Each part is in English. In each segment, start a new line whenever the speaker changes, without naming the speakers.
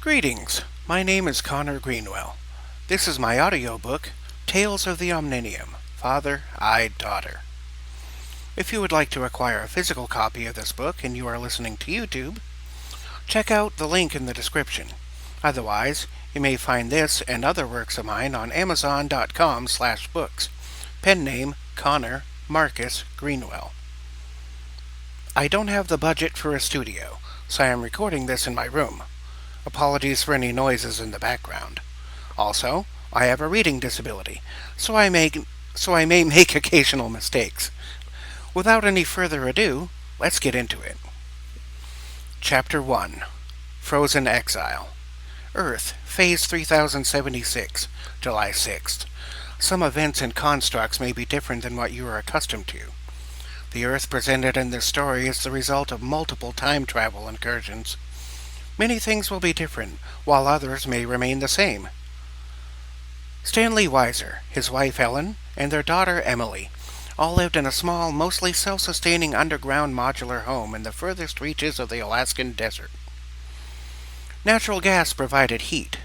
Greetings, my name is Connor Greenwell. This is my audiobook, Tales of the Omninium, Father, I, Daughter. If you would like to acquire a physical copy of this book and you are listening to YouTube, check out the link in the description. Otherwise, you may find this and other works of mine on Amazon.com/books. Pen name Connor Marcus Greenwell. I don't have the budget for a studio, so I am recording this in my room. Apologies for any noises in the background. Also, I have a reading disability, so I may make occasional mistakes. Without any further ado, let's get into it. Chapter 1. Frozen Exile. Earth, Phase 3076, July 6th. Some events and constructs may be different than what you are accustomed to. The Earth presented in this story is the result of multiple time travel incursions. Many things will be different, while others may remain the same. Stanley Weiser, his wife Ellen, and their daughter Emily all lived in a small, mostly self-sustaining underground modular home in the furthest reaches of the Alaskan desert. Natural gas provided heat.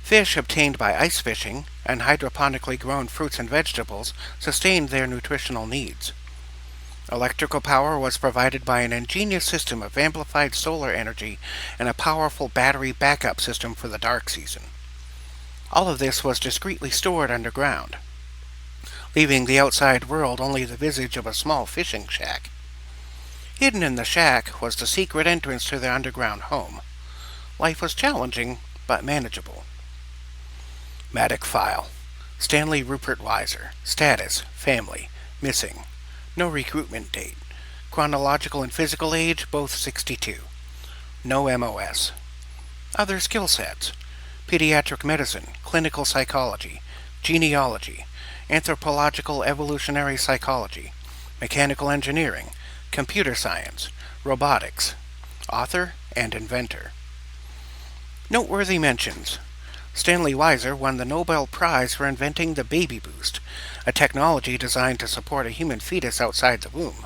Fish obtained by ice fishing and hydroponically grown fruits and vegetables sustained their nutritional needs. Electrical power was provided by an ingenious system of amplified solar energy and a powerful battery backup system for the dark season. All of this was discreetly stored underground, leaving the outside world only the visage of a small fishing shack. Hidden in the shack was the secret entrance to their underground home. Life was challenging, but manageable. Matic File. Stanley Rupert Weiser. Status: family. Missing. No recruitment date. Chronological and physical age, both 62. No MOS. Other skill sets: pediatric medicine, clinical psychology, genealogy, anthropological evolutionary psychology, mechanical engineering, computer science, robotics, author and inventor. Noteworthy mentions: Stanley Weiser won the Nobel Prize for inventing the baby boost, a technology designed to support a human fetus outside the womb.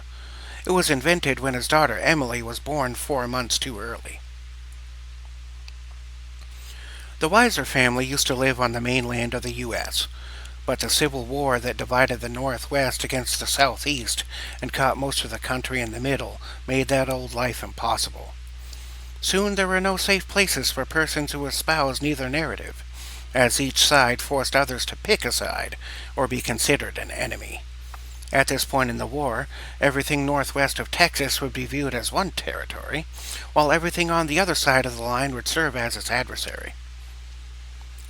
It was invented when his daughter Emily was born 4 months too early. The Weiser family used to live on the mainland of the U.S., but the Civil War that divided the Northwest against the Southeast and caught most of the country in the middle made that old life impossible. Soon there were no safe places for persons who espoused neither narrative, as each side forced others to pick a side or be considered an enemy. At this point in the war, everything northwest of Texas would be viewed as one territory, while everything on the other side of the line would serve as its adversary.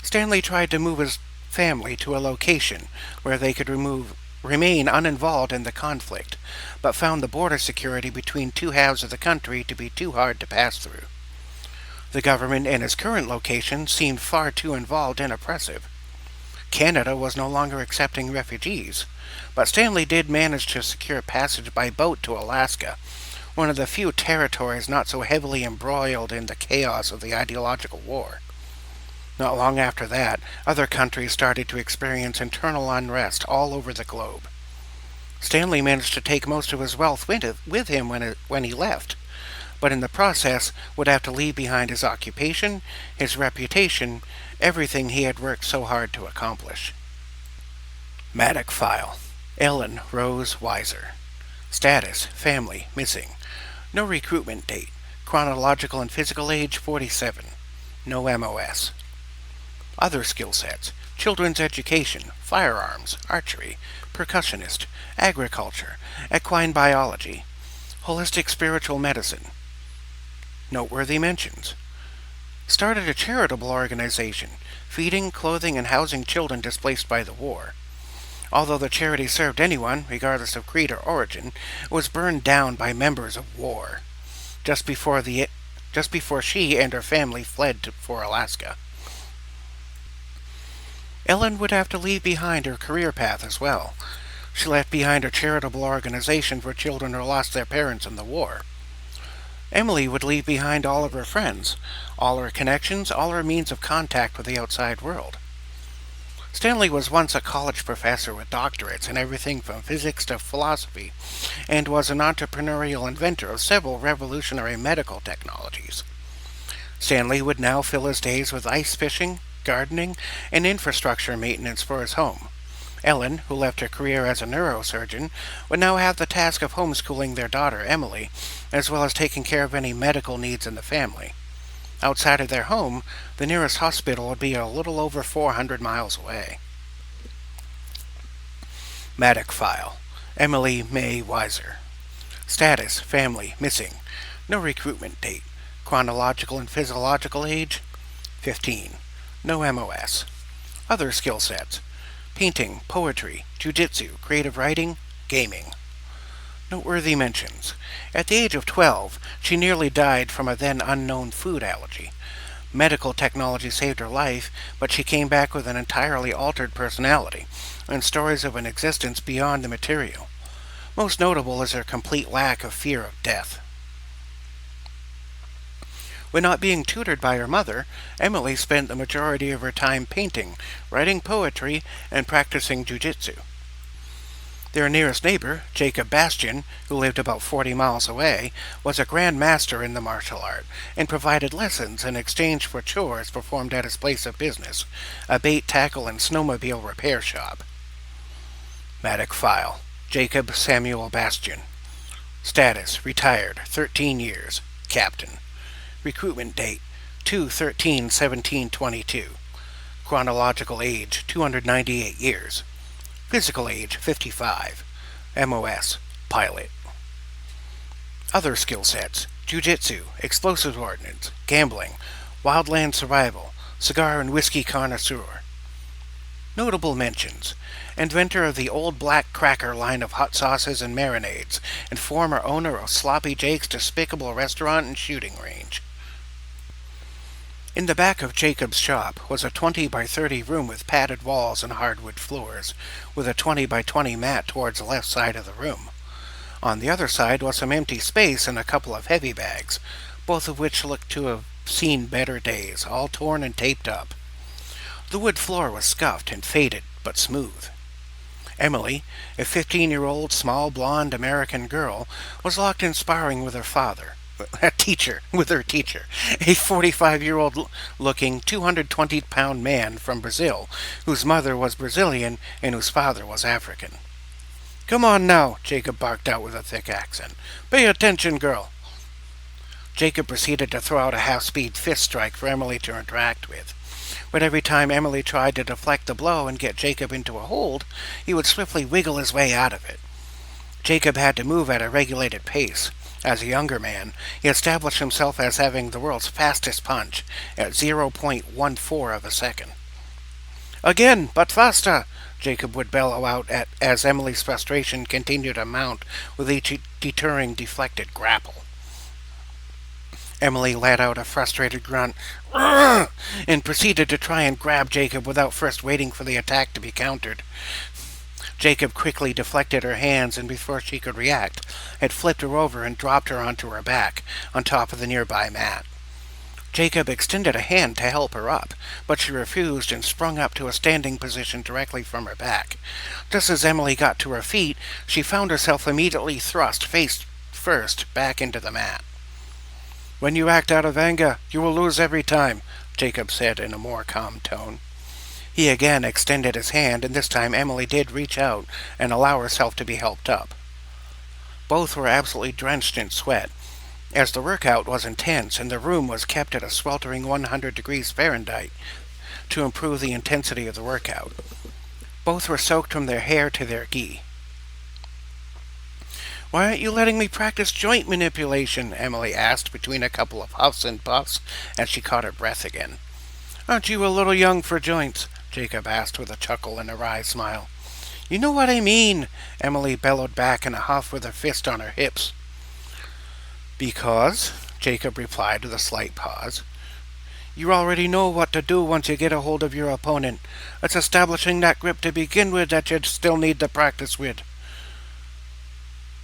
Stanley tried to move his family to a location where they could remain uninvolved in the conflict, but found the border security between two halves of the country to be too hard to pass through. The government in its current location seemed far too involved and oppressive. Canada was no longer accepting refugees, but Stanley did manage to secure passage by boat to Alaska, one of the few territories not so heavily embroiled in the chaos of the ideological war. Not long after that, other countries started to experience internal unrest all over the globe. Stanley managed to take most of his wealth with him when he left, but in the process would have to leave behind his occupation, his reputation, everything he had worked so hard to accomplish. Matic File. Ellen Rose Weiser. Status: family. Missing. No recruitment date. Chronological and physical age 47. No MOS. Other skill sets: children's education, firearms, archery, percussionist, agriculture, equine biology, holistic spiritual medicine. Noteworthy mentions: started a charitable organization, feeding, clothing, and housing children displaced by the war. Although the charity served anyone, regardless of creed or origin, it was burned down by members of war, just before she and her family fled for Alaska. Ellen would have to leave behind her career path as well. She left behind her charitable organization for children who lost their parents in the war. Emily would leave behind all of her friends, all her connections, all her means of contact with the outside world. Stanley was once a college professor with doctorates in everything from physics to philosophy, and was an entrepreneurial inventor of several revolutionary medical technologies. Stanley would now fill his days with ice fishing, gardening, and infrastructure maintenance for his home. Ellen, who left her career as a neurosurgeon, would now have the task of homeschooling their daughter, Emily, as well as taking care of any medical needs in the family. Outside of their home, the nearest hospital would be a little over 400 miles away. Maddox file. Emily May Weiser. Status, family, missing. No recruitment date. Chronological and physiological age, 15. No MOS. Other skill sets. Painting, poetry, jujitsu, creative writing, gaming. Noteworthy mentions. At the age of 12, she nearly died from a then unknown food allergy. Medical technology saved her life, but she came back with an entirely altered personality, and stories of an existence beyond the material. Most notable is her complete lack of fear of death. When not being tutored by her mother, Emily spent the majority of her time painting, writing poetry, and practicing jujitsu. Their nearest neighbor, Jacob Bastian, who lived about 40 miles away, was a grand master in the martial art, and provided lessons in exchange for chores performed at his place of business, a bait, tackle, and snowmobile repair shop. Maddox file. Jacob Samuel Bastian. Status, retired, 13 years, captain. Recruitment date, 2/13/1722. Chronological age, 298 years. Physical age, 55. MOS, pilot. Other skill sets, jujitsu, explosive ordnance, gambling, wildland survival, cigar and whiskey connoisseur. Notable mentions. Inventor of the Old Black Cracker line of hot sauces and marinades, and former owner of Sloppy Jake's despicable restaurant and shooting range. In the back of Jacob's shop was a 20 by 30 room with padded walls and hardwood floors, with a 20 by 20 mat towards the left side of the room. On the other side was some empty space and a couple of heavy bags, both of which looked to have seen better days, all torn and taped up. The wood floor was scuffed and faded, but smooth. Emily, a 15-year-old small blonde American girl, was locked in sparring with her father. Her teacher, a 45-year-old looking 220-pound man from Brazil, whose mother was Brazilian and whose father was African. "Come on now," Jacob barked out with a thick accent. "Pay attention, girl." Jacob proceeded to throw out a half-speed fist strike for Emily to interact with. But every time Emily tried to deflect the blow and get Jacob into a hold, he would swiftly wiggle his way out of it. Jacob had to move at a regulated pace. As a younger man, he established himself as having the world's fastest punch at 0.14 of a second. "Again, but faster!" Jacob would bellow out as Emily's frustration continued to mount with each deterring deflected grapple. Emily let out a frustrated grunt and proceeded to try and grab Jacob without first waiting for the attack to be countered. Jacob quickly deflected her hands, and before she could react, had flipped her over and dropped her onto her back, on top of the nearby mat. Jacob extended a hand to help her up, but she refused and sprung up to a standing position directly from her back. Just as Emily got to her feet, she found herself immediately thrust face first back into the mat. "When you act out of anger, you will lose every time," Jacob said in a more calm tone. He again extended his hand, and this time Emily did reach out and allow herself to be helped up. Both were absolutely drenched in sweat, as the workout was intense and the room was kept at a sweltering 100 degrees Fahrenheit to improve the intensity of the workout. Both were soaked from their hair to their gi. "Why aren't you letting me practice joint manipulation?" Emily asked between a couple of huffs and puffs as she caught her breath again. "Aren't you a little young for joints?" Jacob asked with a chuckle and a wry smile. "You know what I mean," Emily bellowed back in a huff with her fist on her hips. "Because," Jacob replied with a slight pause, "you already know what to do once you get a hold of your opponent. It's establishing that grip to begin with that you still need to practice with."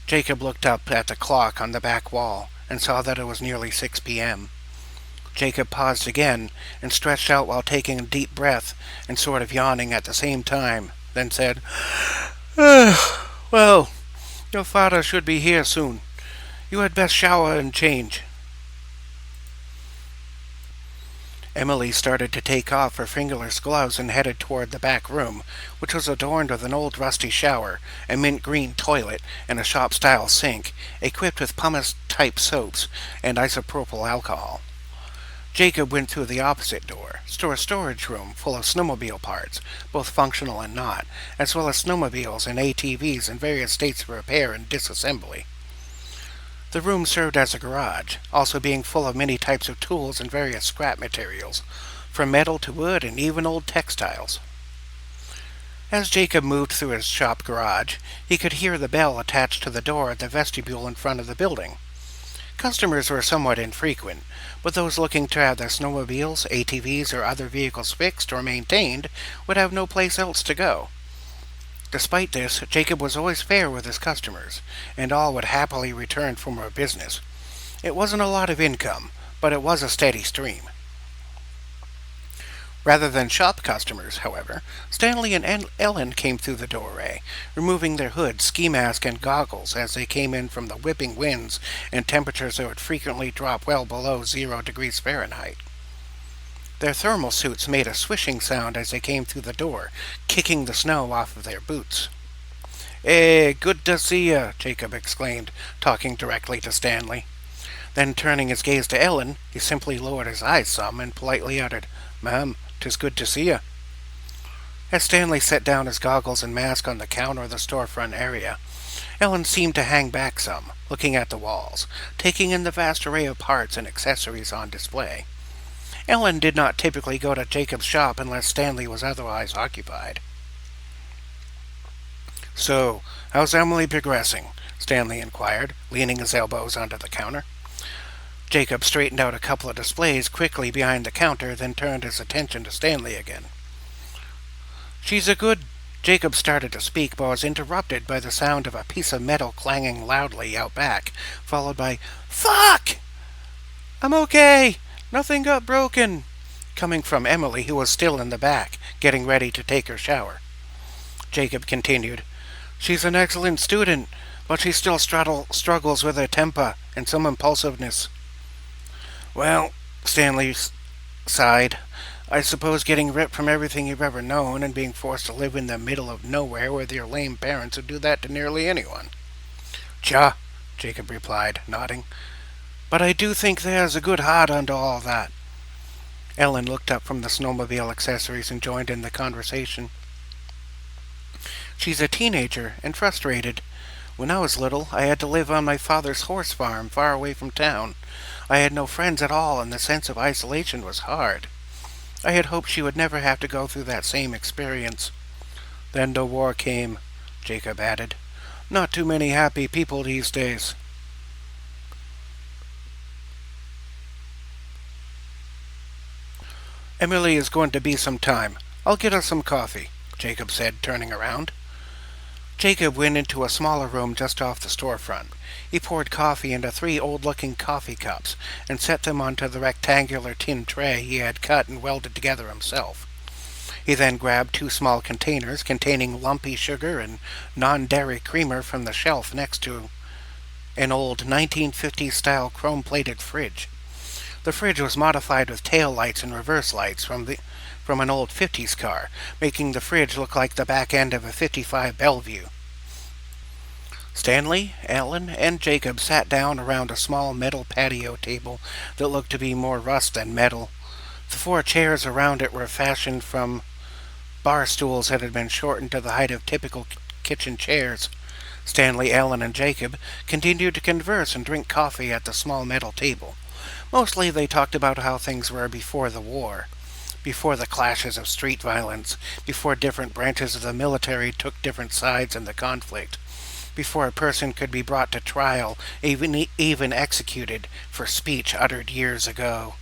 Jacob looked up at the clock on the back wall and saw that it was nearly 6 p.m. Jacob paused again and stretched out while taking a deep breath and sort of yawning at the same time, then said, "Well, your father should be here soon. You had best shower and change." Emily started to take off her fingerless gloves and headed toward the back room, which was adorned with an old rusty shower, a mint green toilet, and a shop-style sink, equipped with pumice-type soaps and isopropyl alcohol. Jacob went through the opposite door, to a storage room full of snowmobile parts, both functional and not, as well as snowmobiles and ATVs in various states of repair and disassembly. The room served as a garage, also being full of many types of tools and various scrap materials, from metal to wood and even old textiles. As Jacob moved through his shop garage, he could hear the bell attached to the door at the vestibule in front of the building. Customers were somewhat infrequent, but those looking to have their snowmobiles, ATVs, or other vehicles fixed or maintained would have no place else to go. Despite this, Jacob was always fair with his customers, and all would happily return for more business. It wasn't a lot of income, but it was a steady stream. Rather than shop customers, however, Stanley and Ellen came through the doorway, removing their hoods, ski mask, and goggles as they came in from the whipping winds and temperatures that would frequently drop well below 0 degrees Fahrenheit. Their thermal suits made a swishing sound as they came through the door, kicking the snow off of their boots. "Hey, good to see ya," Jacob exclaimed, talking directly to Stanley. Then, turning his gaze to Ellen, he simply lowered his eyes some and politely uttered, "Ma'am, 'tis good to see ya." As Stanley set down his goggles and mask on the counter of the storefront area, Ellen seemed to hang back some, looking at the walls, taking in the vast array of parts and accessories on display. Ellen did not typically go to Jacob's shop unless Stanley was otherwise occupied. "So, how's Emily progressing?" Stanley inquired, leaning his elbows onto the counter. Jacob straightened out a couple of displays quickly behind the counter, then turned his attention to Stanley again. "She's a good—" Jacob started to speak, but was interrupted by the sound of a piece of metal clanging loudly out back, followed by, "Fuck! I'm okay! Nothing got broken," coming from Emily, who was still in the back, getting ready to take her shower. Jacob continued, "She's an excellent student, but she still struggles with her temper and some impulsiveness." "Well," Stanley sighed, "I suppose getting ripped from everything you've ever known and being forced to live in the middle of nowhere with your lame parents would do that to nearly anyone." "Cha," Jacob replied, nodding. "But I do think there's a good heart under all that." Ellen looked up from the snowmobile accessories and joined in the conversation. "She's a teenager and frustrated. When I was little, I had to live on my father's horse farm far away from town. I had no friends at all, and the sense of isolation was hard. I had hoped she would never have to go through that same experience. Then the war came," Jacob added. "Not too many happy people these days." "Emily is going to be some time. I'll get her some coffee," Jacob said, turning around. Jacob went into a smaller room just off the storefront. He poured coffee into 3 old-looking coffee cups and set them onto the rectangular tin tray he had cut and welded together himself. He then grabbed 2 small containers containing lumpy sugar and non-dairy creamer from the shelf next to an old 1950s-style chrome-plated fridge. The fridge was modified with tail lights and reverse lights from an old 50s car, making the fridge look like the back end of a 55 Bellevue. Stanley, Ellen, and Jacob sat down around a small metal patio table that looked to be more rust than metal. The 4 chairs around it were fashioned from bar stools that had been shortened to the height of typical kitchen chairs. Stanley, Ellen, and Jacob continued to converse and drink coffee at the small metal table. Mostly they talked about how things were before the war, before the clashes of street violence, before different branches of the military took different sides in the conflict, before a person could be brought to trial, even executed, for speech uttered years ago.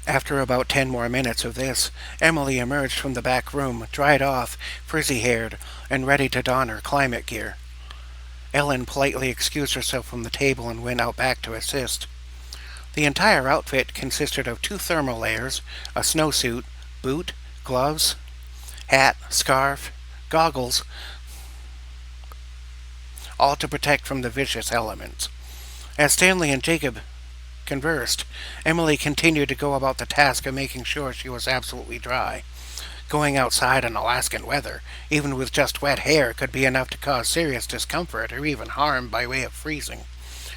After about 10 more minutes of this, Emily emerged from the back room, dried off, frizzy-haired, and ready to don her climate gear. Ellen politely excused herself from the table and went out back to assist. The entire outfit consisted of 2 thermal layers, a snowsuit, boot, gloves, hat, scarf, goggles, all to protect from the vicious elements. As Stanley and Jacob conversed, Emily continued to go about the task of making sure she was absolutely dry. Going outside in Alaskan weather, even with just wet hair, could be enough to cause serious discomfort or even harm by way of freezing,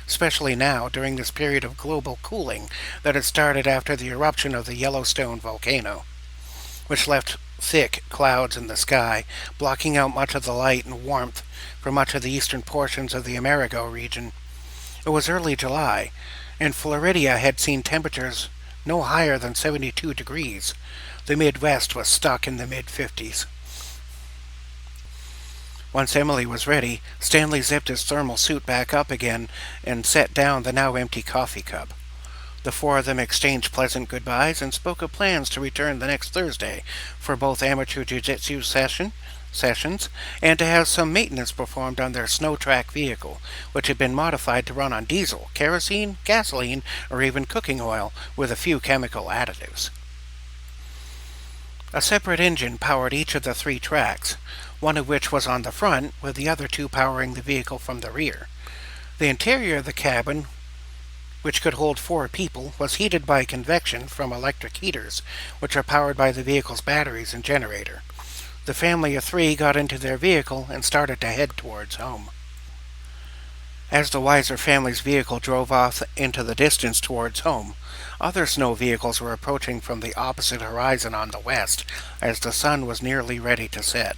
especially now during this period of global cooling that had started after the eruption of the Yellowstone volcano, which left thick clouds in the sky, blocking out much of the light and warmth for much of the eastern portions of the Amerigo region. It was early July, and Floridia had seen temperatures no higher than 72 degrees. The Midwest was stuck in the mid-50s. Once Emily was ready, Stanley zipped his thermal suit back up again and set down the now empty coffee cup. The four of them exchanged pleasant goodbyes and spoke of plans to return the next Thursday for both amateur jiu-jitsu sessions and to have some maintenance performed on their snow track vehicle, which had been modified to run on diesel, kerosene, gasoline, or even cooking oil with a few chemical additives. A separate engine powered each of the 3 tracks, one of which was on the front, with the other 2 powering the vehicle from the rear. The interior of the cabin, which could hold 4 people, was heated by convection from electric heaters, which are powered by the vehicle's batteries and generator. The family of 3 got into their vehicle and started to head towards home. As the Weiser family's vehicle drove off into the distance towards home, other snow vehicles were approaching from the opposite horizon on the west, as the sun was nearly ready to set.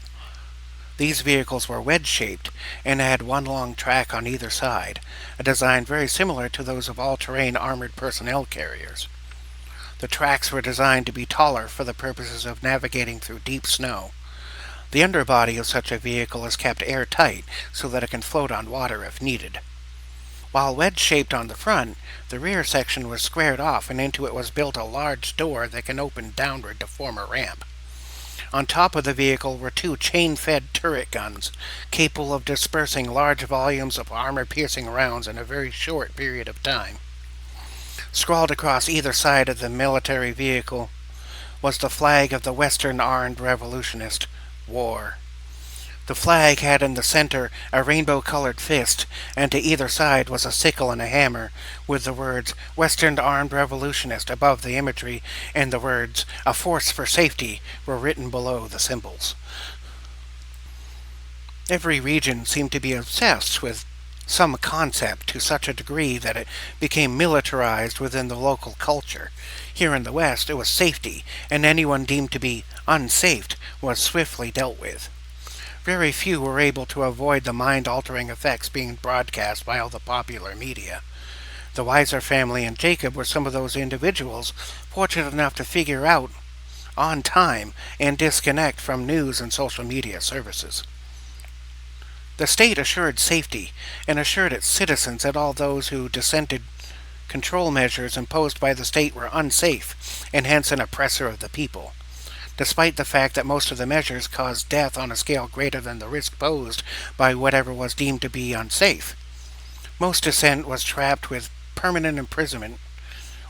These vehicles were wedge-shaped and had one long track on either side, a design very similar to those of all-terrain armored personnel carriers. The tracks were designed to be taller for the purposes of navigating through deep snow. The underbody of such a vehicle is kept airtight so that it can float on water if needed. While wedge-shaped on the front, the rear section was squared off and into it was built a large door that can open downward to form a ramp. On top of the vehicle were 2 chain-fed turret guns, capable of dispersing large volumes of armor-piercing rounds in a very short period of time. Scrawled across either side of the military vehicle was the flag of the Western Armed Revolutionist War. The flag had in the center a rainbow-colored fist, and to either side was a sickle and a hammer, with the words Western Armed Revolutionist above the imagery, and the words A Force for Safety were written below the symbols. Every region seemed to be obsessed with some concept to such a degree that it became militarized within the local culture. Here in the West, it was safety, and anyone deemed to be unsafe was swiftly dealt with. Very few were able to avoid the mind-altering effects being broadcast by all the popular media. The Weiser family and Jacob were some of those individuals fortunate enough to figure out on time and disconnect from news and social media services. The state assured safety and assured its citizens that all those who dissented control measures imposed by the state were unsafe and hence an oppressor of the people, despite the fact that most of the measures caused death on a scale greater than the risk posed by whatever was deemed to be unsafe. Most dissent was trapped with permanent imprisonment,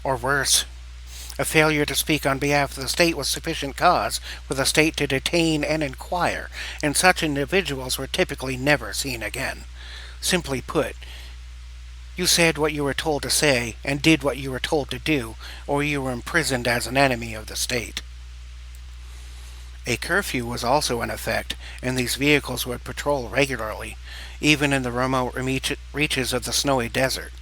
or worse. A failure to speak on behalf of the state was sufficient cause for the state to detain and inquire, and such individuals were typically never seen again. Simply put, you said what you were told to say and did what you were told to do, or you were imprisoned as an enemy of the state. A curfew was also in effect, and these vehicles would patrol regularly, even in the remote reaches of the snowy desert.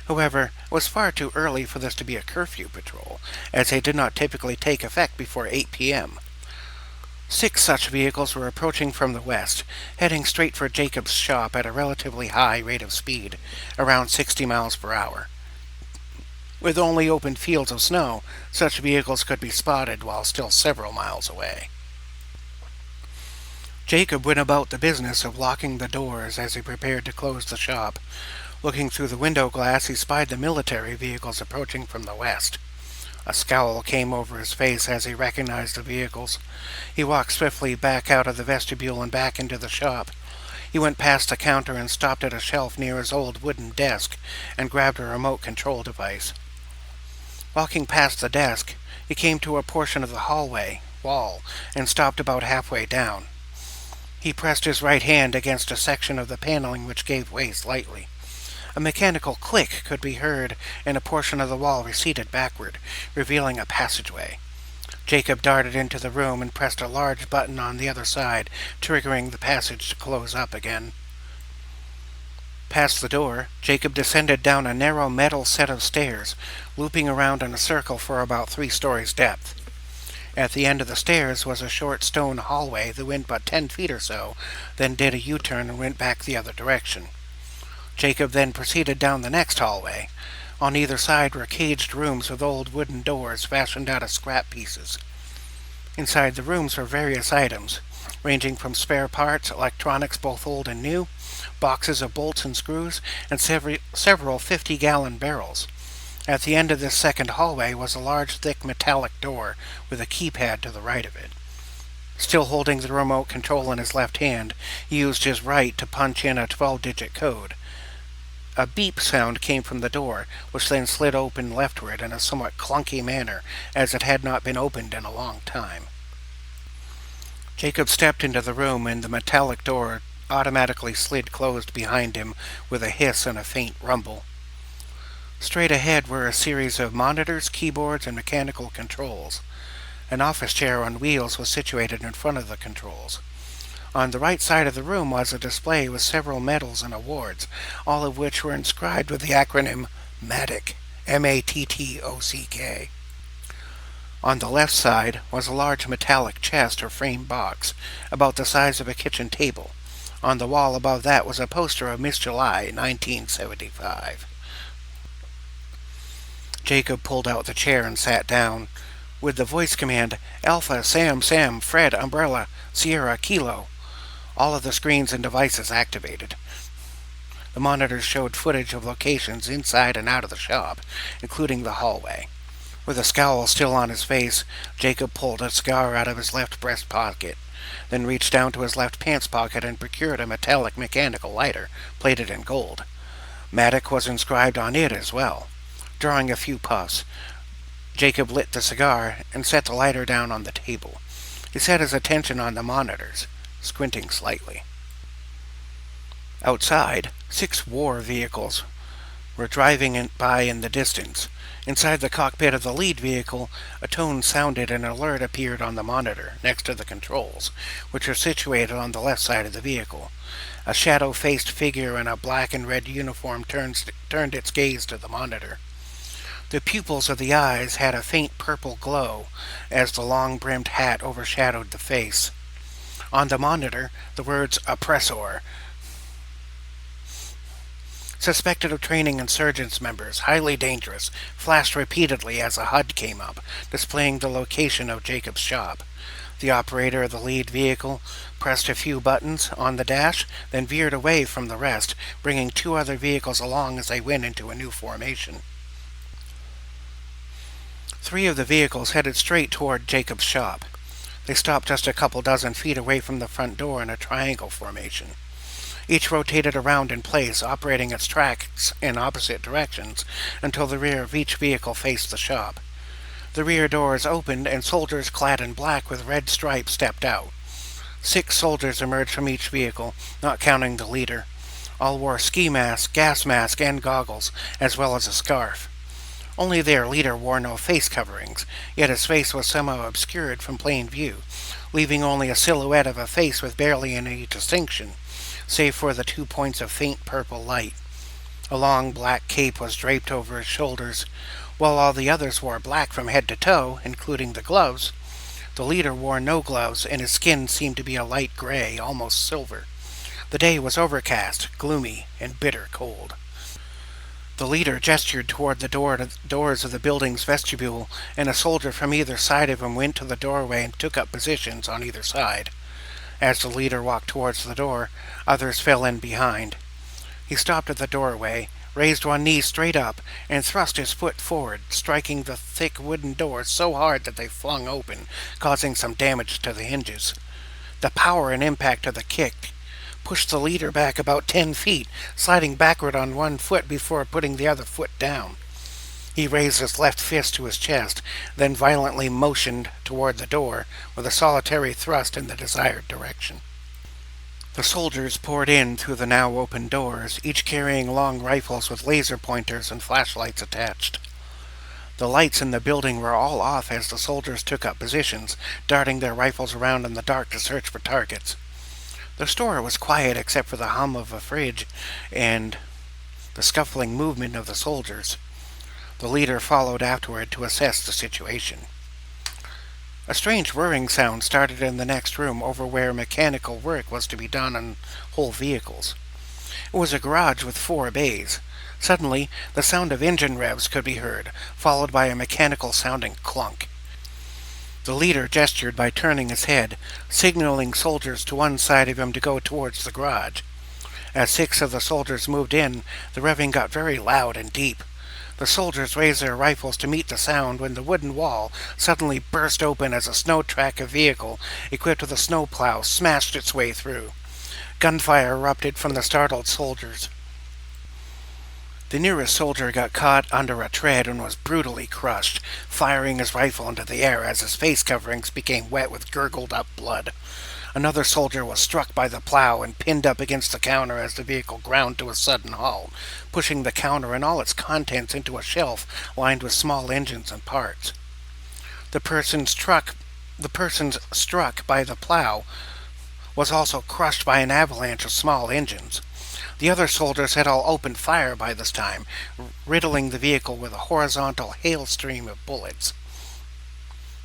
However, it was far too early for this to be a curfew patrol, as they did not typically take effect before 8 p.m. 6 such vehicles were approaching from the west, heading straight for Jacob's shop at a relatively high rate of speed, around 60 miles per hour. With only open fields of snow, such vehicles could be spotted while still several miles away. Jacob went about the business of locking the doors as he prepared to close the shop. Looking through the window glass, he spied the military vehicles approaching from the west. A scowl came over his face as he recognized the vehicles. He walked swiftly back out of the vestibule and back into the shop. He went past the counter and stopped at a shelf near his old wooden desk and grabbed a remote control device. Walking past the desk, he came to a portion of the hallway wall and stopped about halfway down. He pressed his right hand against a section of the paneling which gave way slightly. A mechanical click could be heard, and a portion of the wall receded backward, revealing a passageway. Jacob darted into the room and pressed a large button on the other side, triggering the passage to close up again. Past the door, Jacob descended down a narrow metal set of stairs, looping around in a circle for about 3 stories depth. At the end of the stairs was a short stone hallway that went but 10 feet or so, then did a U-turn and went back the other direction. Jacob then proceeded down the next hallway. On either side were caged rooms with old wooden doors fashioned out of scrap pieces. Inside the rooms were various items, ranging from spare parts, electronics both old and new, boxes of bolts and screws, and several 50-gallon barrels. At the end of this second hallway was a large, thick metallic door with a keypad to the right of it. Still holding the remote control in his left hand, he used his right to punch in a 12-digit code. A beep sound came from the door, which then slid open leftward in a somewhat clunky manner, as it had not been opened in a long time. Jacob stepped into the room, and the metallic door automatically slid closed behind him with a hiss and a faint rumble. Straight ahead were a series of monitors, keyboards, and mechanical controls. An office chair on wheels was situated in front of the controls. On the right side of the room was a display with several medals and awards, all of which were inscribed with the acronym MATTOCK, M-A-T-T-O-C-K. On the left side was a large metallic chest or frame box, about the size of a kitchen table. On the wall above that was a poster of Miss July, 1975. Jacob pulled out the chair and sat down. With the voice command, Alpha, Sam, Fred, Umbrella, Sierra, Kilo, all of the screens and devices activated. The monitors showed footage of locations inside and out of the shop, including the hallway. With a scowl still on his face, Jacob pulled a cigar out of his left breast pocket, then reached down to his left pants pocket and procured a metallic mechanical lighter, plated in gold. Mattock was inscribed on it as well. Drawing a few puffs, Jacob lit the cigar and set the lighter down on the table. He set his attention on the monitors, squinting slightly. Outside, 6 war vehicles were driving by in the distance. Inside the cockpit of the lead vehicle, a tone sounded and an alert appeared on the monitor next to the controls, which are situated on the left side of the vehicle. A shadow-faced figure in a black and red uniform turned its gaze to the monitor. The pupils of the eyes had a faint purple glow as the long-brimmed hat overshadowed the face. On the monitor, the words "Oppressor," suspected of training insurgents members, highly dangerous, flashed repeatedly as a HUD came up, displaying the location of Jacob's shop. The operator of the lead vehicle pressed a few buttons on the dash, then veered away from the rest, bringing 2 other vehicles along as they went into a new formation. 3 of the vehicles headed straight toward Jacob's shop. They stopped just a couple dozen feet away from the front door in a triangle formation. Each rotated around in place, operating its tracks in opposite directions until the rear of each vehicle faced the shop. The rear doors opened and soldiers clad in black with red stripes stepped out. 6 soldiers emerged from each vehicle, not counting the leader. All wore ski masks, gas masks, and goggles, as well as a scarf. Only their leader wore no face coverings, yet his face was somehow obscured from plain view, leaving only a silhouette of a face with barely any distinction, save for the 2 points of faint purple light. A long black cape was draped over his shoulders, while all the others wore black from head to toe, including the gloves. The leader wore no gloves, and his skin seemed to be a light gray, almost silver. The day was overcast, gloomy, and bitter cold. The leader gestured toward the doors of the building's vestibule, and a soldier from either side of him went to the doorway and took up positions on either side. As the leader walked towards the door, others fell in behind. He stopped at the doorway, raised one knee straight up, and thrust his foot forward, striking the thick wooden doors so hard that they flung open, causing some damage to the hinges. The power and impact of the kick pushed the leader back about 10 feet, sliding backward on one foot before putting the other foot down. He raised his left fist to his chest, then violently motioned toward the door with a solitary thrust in the desired direction. The soldiers poured in through the now open doors, each carrying long rifles with laser pointers and flashlights attached. The lights in the building were all off as the soldiers took up positions, darting their rifles around in the dark to search for targets. The store was quiet except for the hum of a fridge and the scuffling movement of the soldiers. The leader followed afterward to assess the situation. A strange whirring sound started in the next room over where mechanical work was to be done on whole vehicles. It was a garage with 4 bays. Suddenly, the sound of engine revs could be heard, followed by a mechanical-sounding clunk. The leader gestured by turning his head, signaling soldiers to one side of him to go towards the garage. As 6 of the soldiers moved in, the revving got very loud and deep. The soldiers raised their rifles to meet the sound when the wooden wall suddenly burst open as a snow-tracker vehicle equipped with a snowplow smashed its way through. Gunfire erupted from the startled soldiers. The nearest soldier got caught under a tread and was brutally crushed, firing his rifle into the air as his face coverings became wet with gurgled-up blood. Another soldier was struck by the plow and pinned up against the counter as the vehicle ground to a sudden halt, pushing the counter and all its contents into a shelf lined with small engines and parts. The person struck by the plow was also crushed by an avalanche of small engines. The other soldiers had all opened fire by this time, riddling the vehicle with a horizontal hailstream of bullets.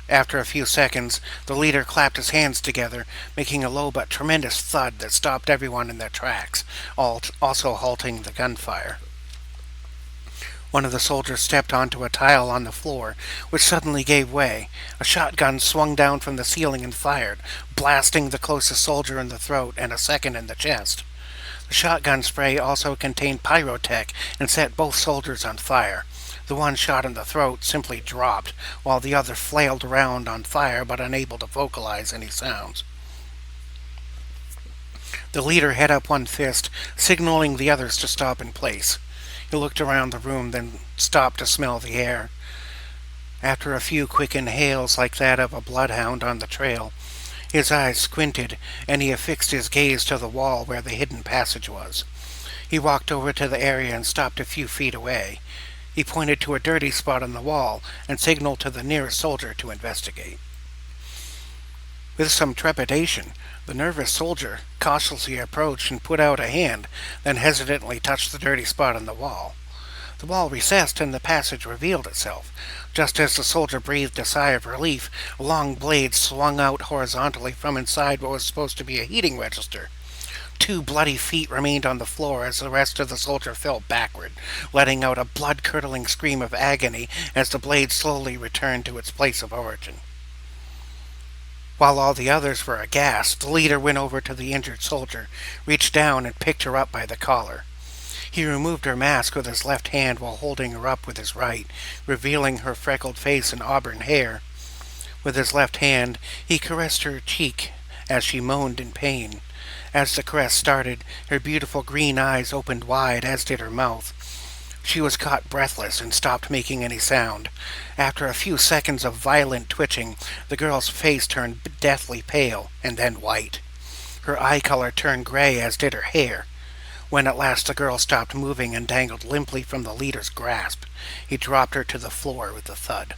After a few seconds, the leader clapped his hands together, making a low but tremendous thud that stopped everyone in their tracks, also halting the gunfire. One of the soldiers stepped onto a tile on the floor, which suddenly gave way. A shotgun swung down from the ceiling and fired, blasting the closest soldier in the throat and a second in the chest. The shotgun spray also contained pyrotech and set both soldiers on fire. The one shot in the throat simply dropped, while the other flailed around on fire but unable to vocalize any sounds. The leader had up one fist, signaling the others to stop in place. He looked around the room, then stopped to smell the air. After a few quick inhales like that of a bloodhound on the trail, his eyes squinted, and he affixed his gaze to the wall where the hidden passage was. He walked over to the area and stopped a few feet away. He pointed to a dirty spot on the wall and signaled to the nearest soldier to investigate. With some trepidation, the nervous soldier cautiously approached and put out a hand, then hesitantly touched the dirty spot on the wall. The wall recessed and the passage revealed itself. Just as the soldier breathed a sigh of relief, a long blade swung out horizontally from inside what was supposed to be a heating register. 2 bloody feet remained on the floor as the rest of the soldier fell backward, letting out a blood-curdling scream of agony as the blade slowly returned to its place of origin. While all the others were aghast, the leader went over to the injured soldier, reached down and picked her up by the collar. He removed her mask with his left hand while holding her up with his right, revealing her freckled face and auburn hair. With his left hand, he caressed her cheek as she moaned in pain. As the caress started, her beautiful green eyes opened wide, as did her mouth. She was caught breathless and stopped making any sound. After a few seconds of violent twitching, the girl's face turned deathly pale and then white. Her eye color turned gray, as did her hair. When at last the girl stopped moving and dangled limply from the leader's grasp, he dropped her to the floor with a thud.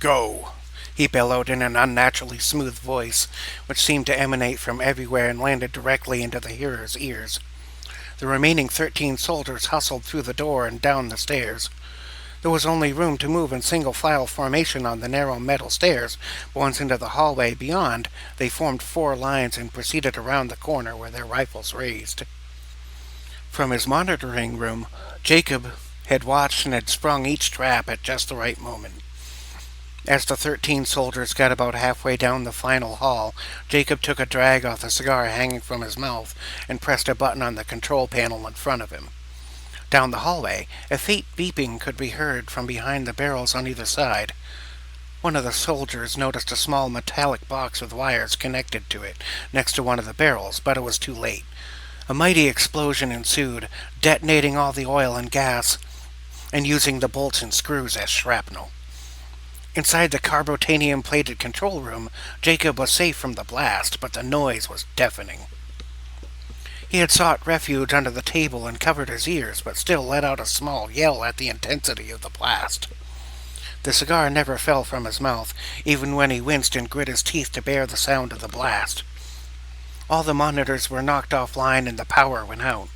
"Go!" he bellowed in an unnaturally smooth voice, which seemed to emanate from everywhere and landed directly into the hearer's ears. The remaining 13 soldiers hustled through the door and down the stairs. There was only room to move in single-file formation on the narrow metal stairs, but once into the hallway beyond, they formed 4 lines and proceeded around the corner where their rifles raised. From his monitoring room, Jacob had watched and had sprung each trap at just the right moment. As the 13 soldiers got about halfway down the final hall, Jacob took a drag off the cigar hanging from his mouth and pressed a button on the control panel in front of him. Down the hallway, a faint beeping could be heard from behind the barrels on either side. One of the soldiers noticed a small metallic box with wires connected to it next to one of the barrels, but it was too late. A mighty explosion ensued, detonating all the oil and gas and using the bolts and screws as shrapnel. Inside the carbotanium-plated control room, Jacob was safe from the blast, but the noise was deafening. He had sought refuge under the table and covered his ears, but still let out a small yell at the intensity of the blast. The cigar never fell from his mouth, even when he winced and grit his teeth to bear the sound of the blast. All the monitors were knocked offline and the power went out.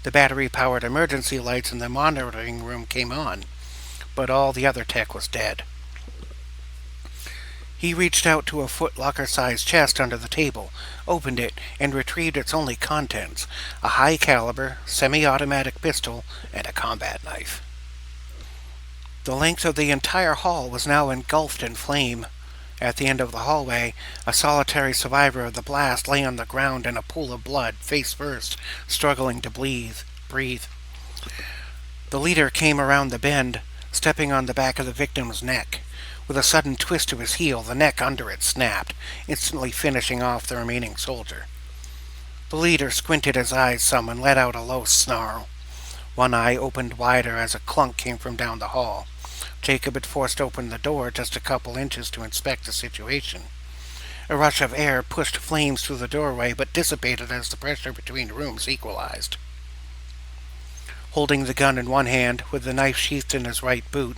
The battery-powered emergency lights in the monitoring room came on, but all the other tech was dead. He reached out to a foot-locker-sized chest under the table, opened it, and retrieved its only contents, a high-caliber, semi-automatic pistol and a combat knife. The length of the entire hall was now engulfed in flame. At the end of the hallway, a solitary survivor of the blast lay on the ground in a pool of blood, face first, struggling to breathe. The leader came around the bend, stepping on the back of the victim's neck. With a sudden twist to his heel, the neck under it snapped, instantly finishing off the remaining soldier. The leader squinted his eyes some and let out a low snarl. One eye opened wider as a clunk came from down the hall. Jacob had forced open the door just a couple inches to inspect the situation. A rush of air pushed flames through the doorway, but dissipated as the pressure between rooms equalized. Holding the gun in one hand, with the knife sheathed in his right boot,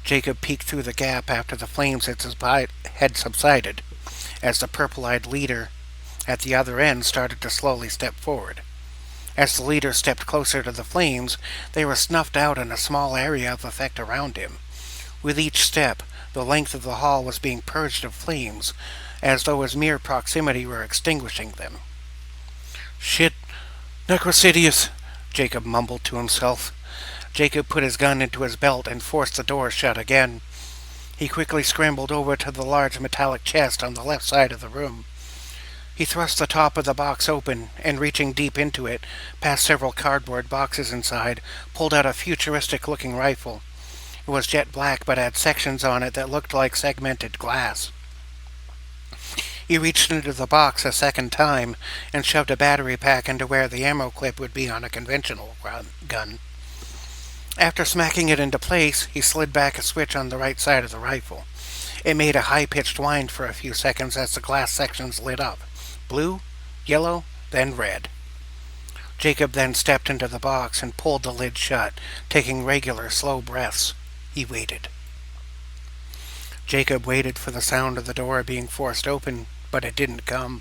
Jacob peeked through the gap after the flames had subsided, as the purple-eyed leader at the other end started to slowly step forward. As the leader stepped closer to the flames, they were snuffed out in a small area of effect around him. With each step, the length of the hall was being purged of flames, as though his mere proximity were extinguishing them. "Shit! Necrosidious!" Jacob mumbled to himself. Jacob put his gun into his belt and forced the door shut again. He quickly scrambled over to the large metallic chest on the left side of the room. He thrust the top of the box open, and reaching deep into it, past several cardboard boxes inside, pulled out a futuristic-looking rifle. It was jet black, but had sections on it that looked like segmented glass. He reached into the box a second time, and shoved a battery pack into where the ammo clip would be on a conventional gun. After smacking it into place, he slid back a switch on the right side of the rifle. It made a high-pitched whine for a few seconds as the glass sections lit up. Blue, yellow, then red. Jacob then stepped into the box and pulled the lid shut, taking regular, slow breaths. He waited. Jacob waited for the sound of the door being forced open, but it didn't come.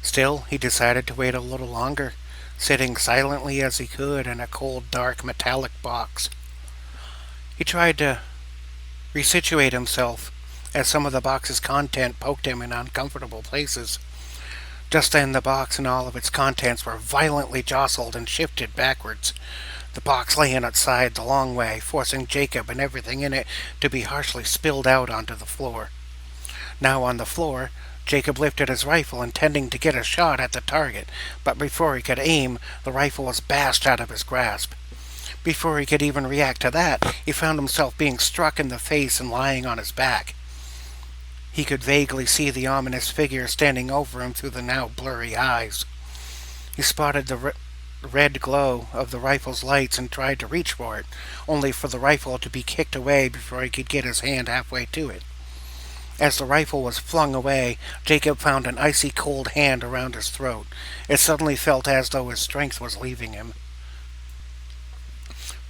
Still, he decided to wait a little longer, sitting silently as he could in a cold, dark, metallic box. He tried to resituate himself, as some of the box's content poked him in uncomfortable places. Just then the box and all of its contents were violently jostled and shifted backwards. The box lay on its side the long way, forcing Jacob and everything in it to be harshly spilled out onto the floor. Now on the floor, Jacob lifted his rifle, intending to get a shot at the target, but before he could aim, the rifle was bashed out of his grasp. Before he could even react to that, he found himself being struck in the face and lying on his back. He could vaguely see the ominous figure standing over him through the now blurry eyes. He spotted the red glow of the rifle's lights and tried to reach for it, only for the rifle to be kicked away before he could get his hand halfway to it. As the rifle was flung away, Jacob found an icy cold hand around his throat. It suddenly felt as though his strength was leaving him.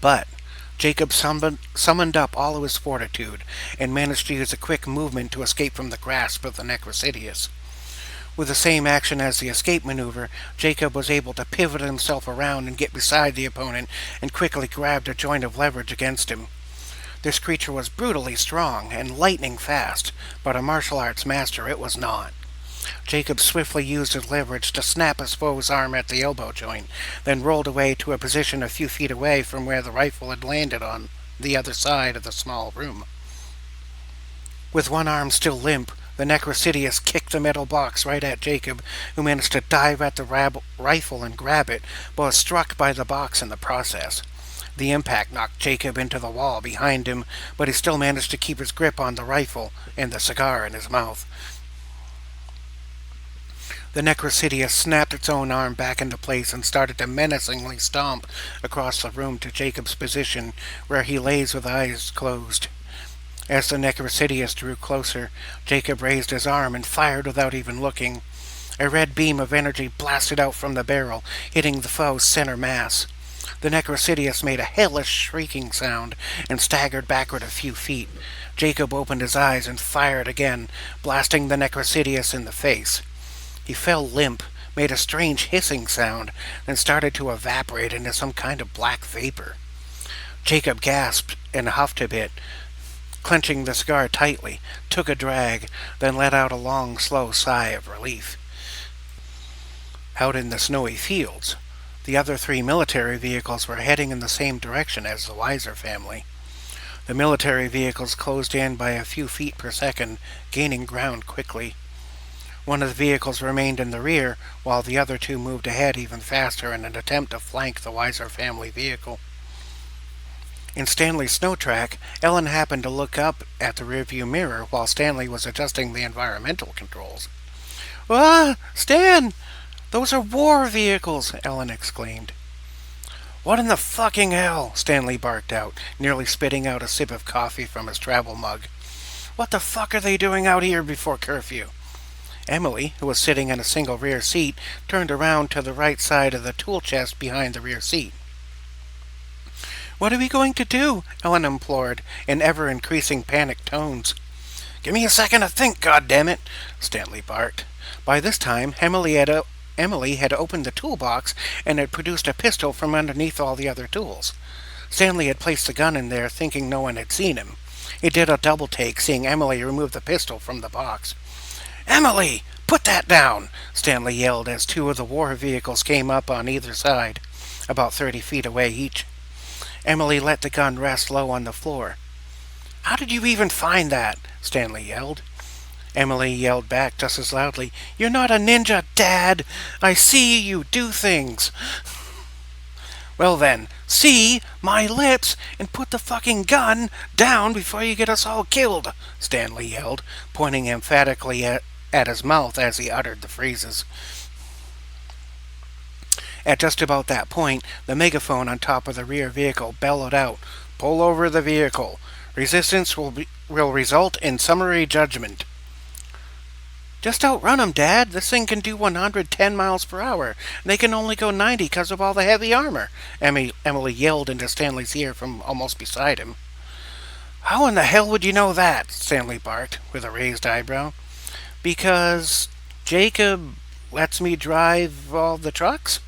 But Jacob summoned up all of his fortitude and managed to use a quick movement to escape from the grasp of the Necrosidious. With the same action as the escape maneuver, Jacob was able to pivot himself around and get beside the opponent and quickly grabbed a joint of leverage against him. This creature was brutally strong and lightning fast, but a martial arts master it was not. Jacob swiftly used his leverage to snap his foe's arm at the elbow joint, then rolled away to a position a few feet away from where the rifle had landed on the other side of the small room. With one arm still limp, the Necrosidious kicked the metal box right at Jacob, who managed to dive at the rifle and grab it, but was struck by the box in the process. The impact knocked Jacob into the wall behind him, but he still managed to keep his grip on the rifle and the cigar in his mouth. The Necrosidious snapped its own arm back into place and started to menacingly stomp across the room to Jacob's position, where he lays with eyes closed. As the Necrosidious drew closer, Jacob raised his arm and fired without even looking. A red beam of energy blasted out from the barrel, hitting the foe's center mass. The Necrosidius made a hellish shrieking sound and staggered backward a few feet. Jacob opened his eyes and fired again, blasting the Necrosidius in the face. He fell limp, made a strange hissing sound, then started to evaporate into some kind of black vapor. Jacob gasped and huffed a bit, clenching the cigar tightly, took a drag, then let out a long, slow sigh of relief. Out in the snowy fields, the other 3 military vehicles were heading in the same direction as the Weiser family. The military vehicles closed in by a few feet per second, gaining ground quickly. One of the vehicles remained in the rear, while the other 2 moved ahead even faster in an attempt to flank the Weiser family vehicle. In Stanley's snow track, Ellen happened to look up at the rearview mirror while Stanley was adjusting the environmental controls. "Ah, Stan! Those are war vehicles!" Ellen exclaimed. "What in the fucking hell?" Stanley barked out, nearly spitting out a sip of coffee from his travel mug. "What the fuck are they doing out here before curfew?" Emily, who was sitting in a single rear seat, turned around to the right side of the tool chest behind the rear seat. "What are we going to do?" Ellen implored, in ever-increasing panicked tones. "Give me a second to think, goddammit!" Stanley barked. By this time, Emily had opened the toolbox and had produced a pistol from underneath all the other tools. Stanley had placed the gun in there, thinking no one had seen him. He did a double take, seeing Emily remove the pistol from the box. "Emily, put that down!" Stanley yelled as 2 of the war vehicles came up on either side, about 30 feet away each. Emily let the gun rest low on the floor. "How did you even find that?" Stanley yelled. Emily yelled back just as loudly, "You're not a ninja, Dad! I see you do things!" "Well then, see my lips and put the fucking gun down before you get us all killed!" Stanley yelled, pointing emphatically at his mouth as he uttered the phrases. At just about that point, the megaphone on top of the rear vehicle bellowed out, "Pull over the vehicle. Resistance will result in summary judgment." "Just outrun 'em, Dad. This thing can do 110 miles per hour. They can only go 90 because of all the heavy armor," Emily yelled into Stanley's ear from almost beside him. "How in the hell would you know that?" Stanley barked, with a raised eyebrow. "Because Jacob lets me drive all the trucks,"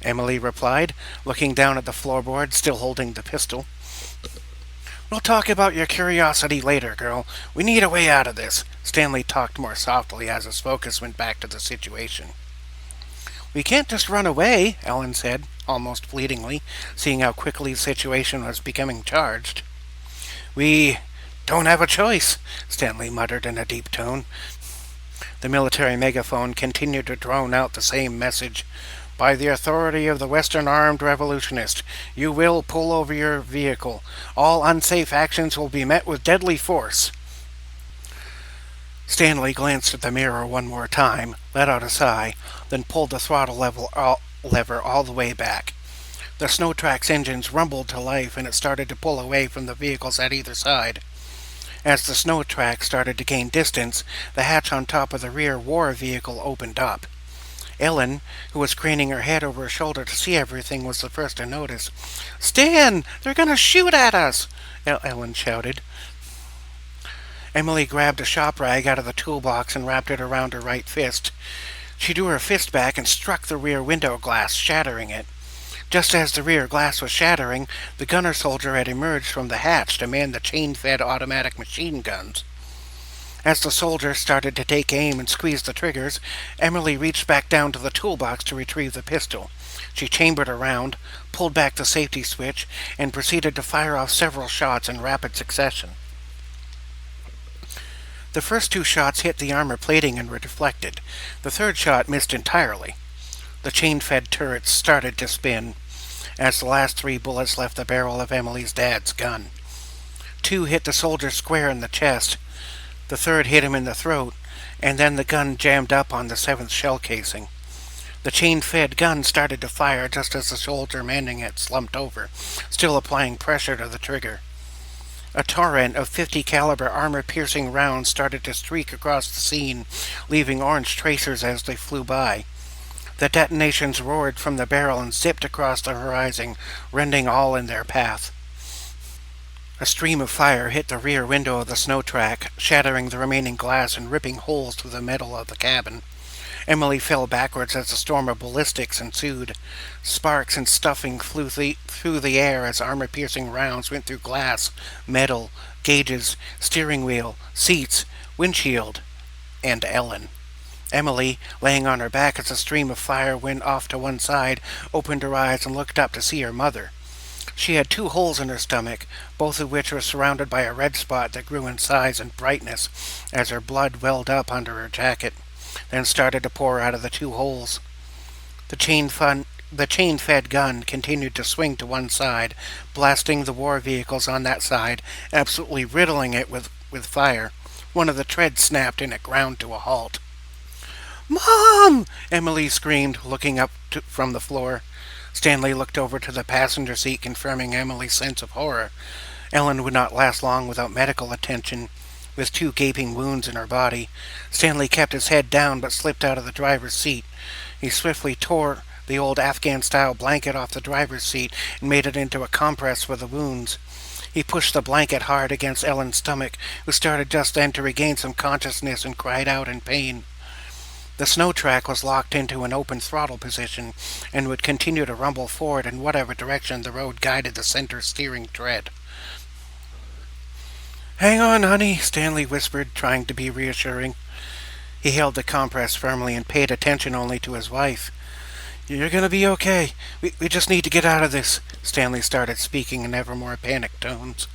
Emily replied, looking down at the floorboard, still holding the pistol. "We'll talk about your curiosity later, girl. We need a way out of this." Stanley talked more softly as his focus went back to the situation. "We can't just run away," Ellen said, almost pleadingly, seeing how quickly the situation was becoming charged. "We don't have a choice," Stanley muttered in a deep tone. The military megaphone continued to drone out the same message. "By the authority of the Western Armed Revolutionist, you will pull over your vehicle. All unsafe actions will be met with deadly force." Stanley glanced at the mirror one more time, let out a sigh, then pulled the throttle lever all the way back. The Snowtrack's engines rumbled to life, and it started to pull away from the vehicles at either side. As the Snowtrack started to gain distance, the hatch on top of the rear war vehicle opened up. Ellen, who was craning her head over her shoulder to see everything, was the first to notice. "Stan! They're going to shoot at us!" Ellen shouted. Emily grabbed a shop rag out of the toolbox and wrapped it around her right fist. She drew her fist back and struck the rear window glass, shattering it. Just as the rear glass was shattering, the gunner soldier had emerged from the hatch to man the chain-fed automatic machine guns. As the soldier started to take aim and squeeze the triggers, Emily reached back down to the toolbox to retrieve the pistol. She chambered around, pulled back the safety switch, and proceeded to fire off several shots in rapid succession. The first 2 shots hit the armor plating and were deflected. The third shot missed entirely. The chain-fed turrets started to spin as the last 3 bullets left the barrel of Emily's dad's gun. 2 hit the soldier square in the chest. The third hit him in the throat, and then the gun jammed up on the 7th shell casing. The chain-fed gun started to fire just as the soldier manning it slumped over, still applying pressure to the trigger. A torrent of 50 caliber armor-piercing rounds started to streak across the scene, leaving orange tracers as they flew by. The detonations roared from the barrel and zipped across the horizon, rending all in their path. A stream of fire hit the rear window of the snow track, shattering the remaining glass and ripping holes through the metal of the cabin. Emily fell backwards as a storm of ballistics ensued. Sparks and stuffing flew through the air as armor-piercing rounds went through glass, metal, gauges, steering wheel, seats, windshield, and Ellen. Emily, laying on her back as a stream of fire went off to one side, opened her eyes and looked up to see her mother. She had 2 holes in her stomach, both of which were surrounded by a red spot that grew in size and brightness as her blood welled up under her jacket, then started to pour out of the 2 holes. The chain-fed gun continued to swing to one side, blasting the war vehicles on that side, absolutely riddling it with fire. One of the treads snapped and it ground to a halt. "Mom!" Emily screamed, looking up from the floor. Stanley looked over to the passenger seat, confirming Emily's sense of horror. Ellen would not last long without medical attention, with 2 gaping wounds in her body. Stanley kept his head down but slipped out of the driver's seat. He swiftly tore the old Afghan-style blanket off the driver's seat and made it into a compress for the wounds. He pushed the blanket hard against Ellen's stomach, who started just then to regain some consciousness and cried out in pain. The snow track was locked into an open throttle position and would continue to rumble forward in whatever direction the road guided the center steering tread. "Hang on, honey," Stanley whispered, trying to be reassuring. He held the compress firmly and paid attention only to his wife. "You're going to be okay. We just need to get out of this," Stanley started speaking in ever more panicked tones.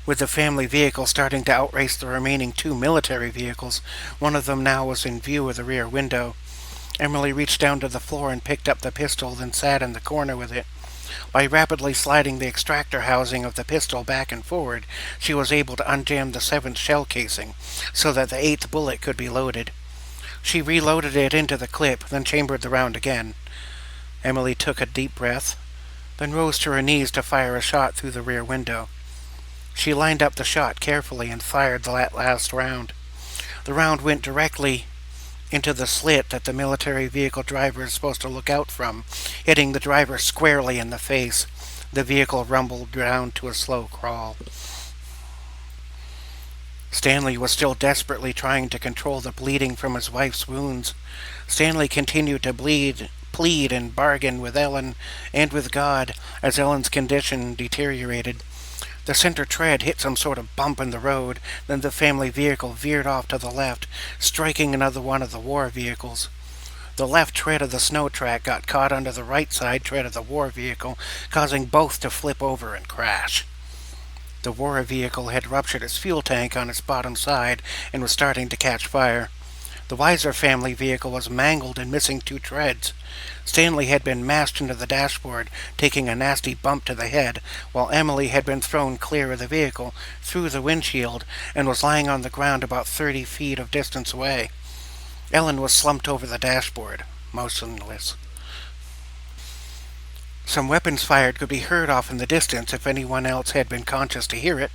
With the family vehicle starting to outrace the remaining 2 military vehicles, one of them now was in view of the rear window. Emily reached down to the floor and picked up the pistol, then sat in the corner with it. By rapidly sliding the extractor housing of the pistol back and forward, she was able to unjam the 7th shell casing, so that the 8th bullet could be loaded. She reloaded it into the clip, then chambered the round again. Emily took a deep breath, then rose to her knees to fire a shot through the rear window. She lined up the shot carefully and fired the last round. The round went directly into the slit that the military vehicle driver is supposed to look out from, hitting the driver squarely in the face. The vehicle rumbled down to a slow crawl. Stanley was still desperately trying to control the bleeding from his wife's wounds. Stanley continued to plead and bargain with Ellen and with God as Ellen's condition deteriorated. The center tread hit some sort of bump in the road, then the family vehicle veered off to the left, striking another one of the war vehicles. The left tread of the snow track got caught under the right side tread of the war vehicle, causing both to flip over and crash. The war vehicle had ruptured its fuel tank on its bottom side and was starting to catch fire. The Weiser family vehicle was mangled and missing 2 treads. Stanley had been mashed into the dashboard, taking a nasty bump to the head, while Emily had been thrown clear of the vehicle, through the windshield, and was lying on the ground about 30 feet of distance away. Ellen was slumped over the dashboard, motionless. Some weapons fired could be heard off in the distance if anyone else had been conscious to hear it.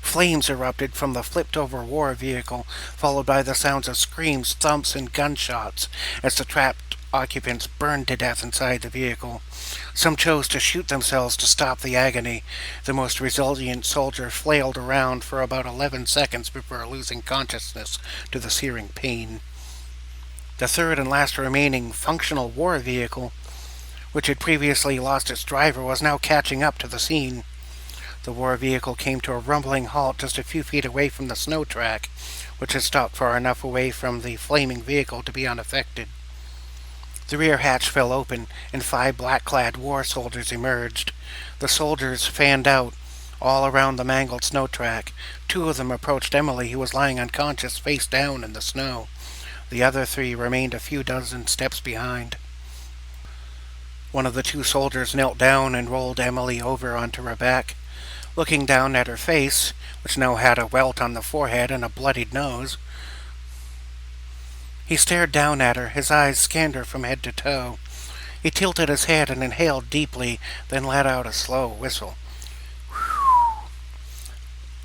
Flames erupted from the flipped-over war vehicle, followed by the sounds of screams, thumps, and gunshots as the trapped occupants burned to death inside the vehicle. Some chose to shoot themselves to stop the agony. The most resilient soldier flailed around for about 11 seconds before losing consciousness to the searing pain. The third and last remaining functional war vehicle, which had previously lost its driver, was now catching up to the scene. The war vehicle came to a rumbling halt just a few feet away from the snow track, which had stopped far enough away from the flaming vehicle to be unaffected. The rear hatch fell open, and 5 black-clad war soldiers emerged. The soldiers fanned out all around the mangled snow track. 2 of them approached Emily, who was lying unconscious face down in the snow. The other 3 remained a few dozen steps behind. One of the 2 soldiers knelt down and rolled Emily over onto her back. Looking down at her face, which now had a welt on the forehead and a bloodied nose, he stared down at her. His eyes scanned her from head to toe. He tilted his head and inhaled deeply, then let out a slow whistle.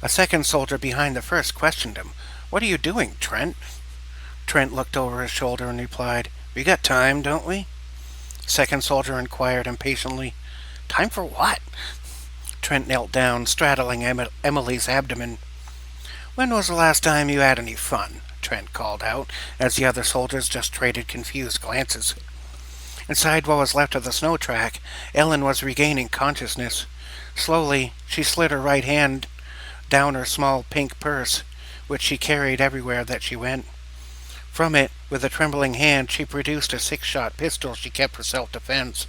A second soldier behind the first questioned him. "What are you doing, Trent?" Trent looked over his shoulder and replied, "We got time, don't we?" The second soldier inquired impatiently, "Time for what?" Trent knelt down, straddling Emily's abdomen. "When was the last time you had any fun?" Trent called out, as the other soldiers just traded confused glances. Inside what was left of the snow track, Ellen was regaining consciousness. Slowly, she slid her right hand down her small pink purse, which she carried everywhere that she went. From it, with a trembling hand, she produced a 6-shot pistol she kept for self-defense.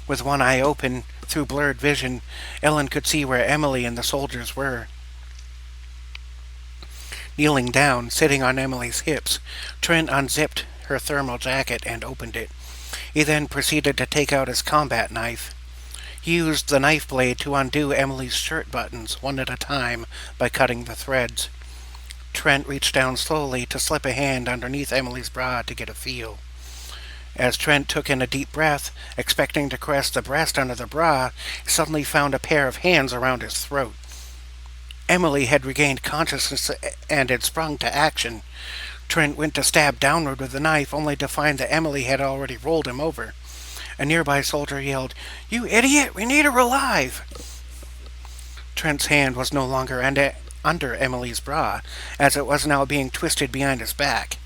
With one eye open, through blurred vision, Ellen could see where Emily and the soldiers were. Kneeling down, sitting on Emily's hips, Trent unzipped her thermal jacket and opened it. He then proceeded to take out his combat knife. He used the knife blade to undo Emily's shirt buttons one at a time by cutting the threads. Trent reached down slowly to slip a hand underneath Emily's bra to get a feel. As Trent took in a deep breath, expecting to caress the breast under the bra, he suddenly found a pair of hands around his throat. Emily had regained consciousness and had sprung to action. Trent went to stab downward with the knife, only to find that Emily had already rolled him over. A nearby soldier yelled, "You idiot! We need her alive!" Trent's hand was no longer under Emily's bra, as it was now being twisted behind his back.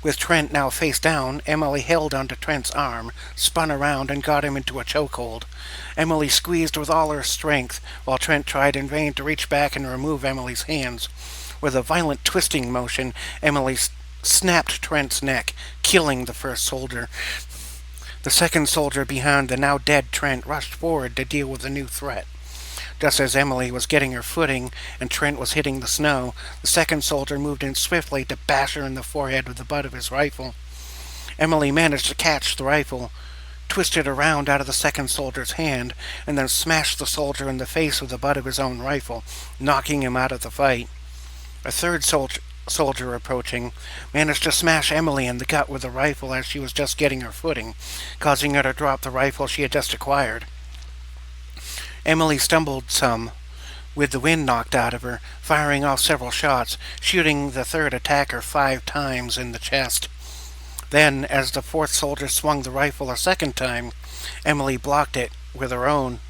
With Trent now face down, Emily held onto Trent's arm, spun around, and got him into a chokehold. Emily squeezed with all her strength, while Trent tried in vain to reach back and remove Emily's hands. With a violent twisting motion, Emily snapped Trent's neck, killing the first soldier. The second soldier behind the now dead Trent rushed forward to deal with the new threat. Just as Emily was getting her footing and Trent was hitting the snow, the second soldier moved in swiftly to bash her in the forehead with the butt of his rifle. Emily managed to catch the rifle, twisted around out of the second soldier's hand, and then smashed the soldier in the face with the butt of his own rifle, knocking him out of the fight. A third soldier approaching managed to smash Emily in the gut with a rifle as she was just getting her footing, causing her to drop the rifle she had just acquired. Emily stumbled some, with the wind knocked out of her, firing off several shots, shooting the third attacker 5 times in the chest. Then, as the fourth soldier swung the rifle a second time, Emily blocked it with her own.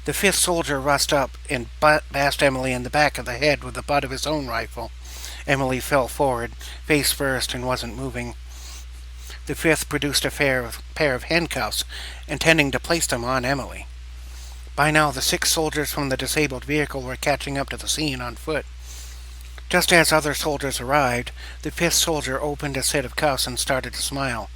The fifth soldier rushed up and bashed Emily in the back of the head with the butt of his own rifle. Emily fell forward, face first, and wasn't moving. The fifth produced a pair of handcuffs, intending to place them on Emily. By now, the 6 soldiers from the disabled vehicle were catching up to the scene on foot. Just as other soldiers arrived, the 5th soldier opened a set of cuffs and started to smile.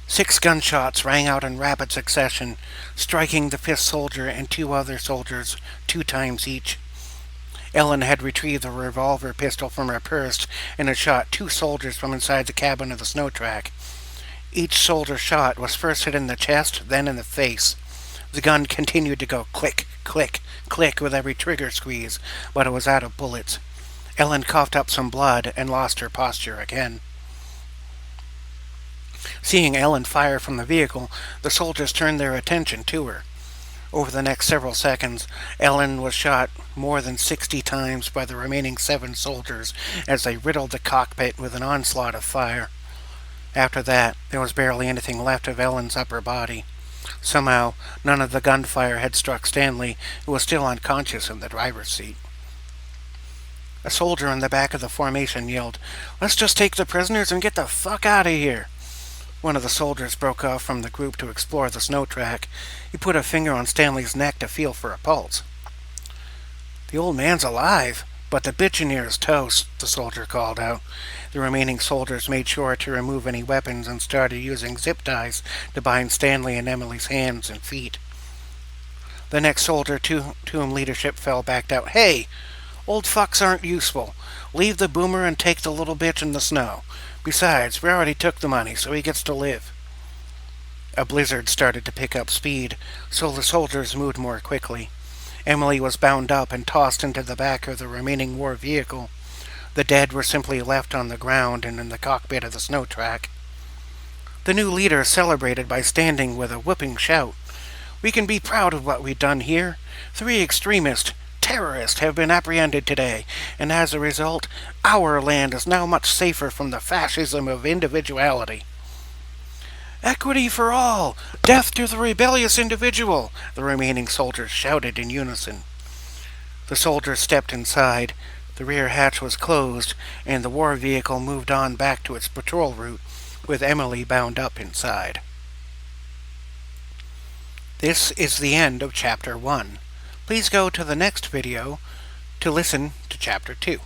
6 gunshots rang out in rapid succession, striking the 5th soldier and 2 other soldiers 2 times each. Ellen had retrieved a revolver pistol from her purse and had shot 2 soldiers from inside the cabin of the snow track. Each soldier shot was first hit in the chest, then in the face. The gun continued to go click, click, click with every trigger squeeze, but it was out of bullets. Ellen coughed up some blood and lost her posture again. Seeing Ellen fire from the vehicle, the soldiers turned their attention to her. Over the next several seconds, Ellen was shot more than 60 times by the remaining 7 soldiers as they riddled the cockpit with an onslaught of fire. After that, there was barely anything left of Ellen's upper body. Somehow, none of the gunfire had struck Stanley, who was still unconscious in the driver's seat. A soldier in the back of the formation yelled, "Let's just take the prisoners and get the fuck out of here." One of the soldiers broke off from the group to explore the snow track. He put a finger on Stanley's neck to feel for a pulse. "The old man's alive, but the bitch in here is toast," the soldier called out. The remaining soldiers made sure to remove any weapons and started using zip ties to bind Stanley and Emily's hands and feet. The next soldier to whom leadership fell backed out. "Hey! Old fucks aren't useful. Leave the boomer and take the little bitch in the snow. Besides, we already took the money, so he gets to live." A blizzard started to pick up speed, so the soldiers moved more quickly. Emily was bound up and tossed into the back of the remaining war vehicle. The dead were simply left on the ground and in the cockpit of the snow track. The new leader celebrated by standing with a whooping shout. We can be proud of what we've done here. 3 extremist terrorists have been apprehended today, and as a result, our land is now much safer from the fascism of individuality. Equity for all! Death to the rebellious individual! The remaining soldiers shouted in unison. The soldiers stepped inside. The rear hatch was closed, and the war vehicle moved on back to its patrol route, with Emily bound up inside. This is the end of Chapter 1. Please go to the next video to listen to Chapter 2.